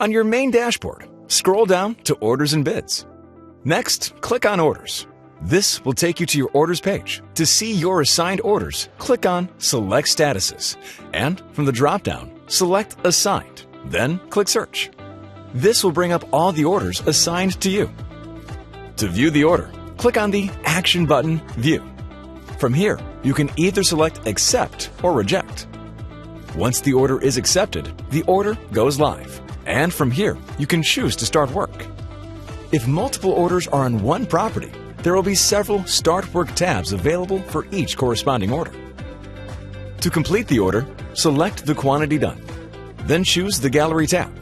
On your main dashboard, scroll down to Orders and Bids. Next, click on Orders. This will take you to your Orders page. To see your assigned orders, click on Select Statuses, and from the drop-down, select Assigned, then click Search. This will bring up all the orders assigned to you. To view the order, click on the Action button, View. From here, you can either select Accept or Reject. Once the order is accepted, the order goes live, and from here, you can choose to start work. If multiple orders are on one property, there will be several Start Work tabs available for each corresponding order. To complete the order, select the quantity done, then choose the Gallery tab.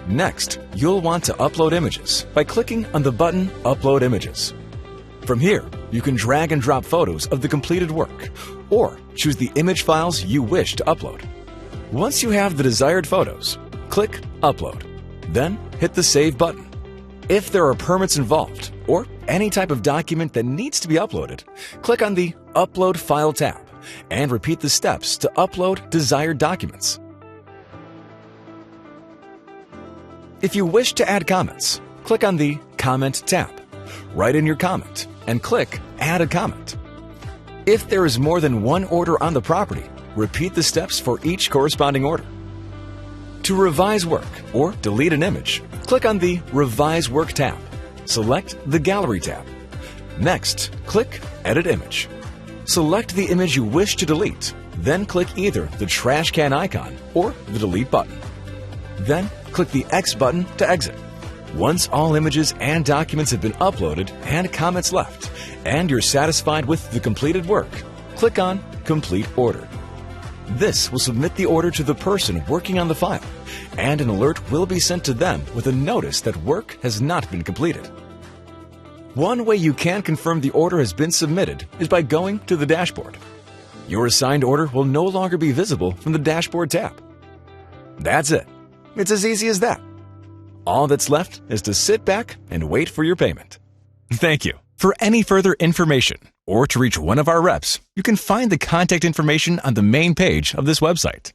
Next, you'll want to upload images by clicking on the button Upload Images. From here, you can drag and drop photos of the completed work, or choose the image files you wish to upload. Once you have the desired photos, click Upload, then hit the Save button. If there are permits involved, or any type of document that needs to be uploaded, click on the Upload File tab and repeat the steps to upload desired documents. If you wish to add comments, click on the Comment tab. Write in your comment and click Add a Comment. If there is more than one order on the property, repeat the steps for each corresponding order. To revise work or delete an image, click on the Revise Work tab. Select the Gallery tab. Next, click Edit Image. Select the image you wish to delete, then click either the trash can icon or the Delete button. Then, click the X button to exit. Once all images and documents have been uploaded and comments left, and you're satisfied with the completed work, click on Complete Order. This will submit the order to the person working on the file, and an alert will be sent to them with a notice that work has not been completed. One way you can confirm the order has been submitted is by going to the dashboard. Your assigned order will no longer be visible from the Dashboard tab. That's it. It's as easy as that. All that's left is to sit back and wait for your payment. Thank you. For any further information or to reach one of our reps, you can find the contact information on the main page of this website.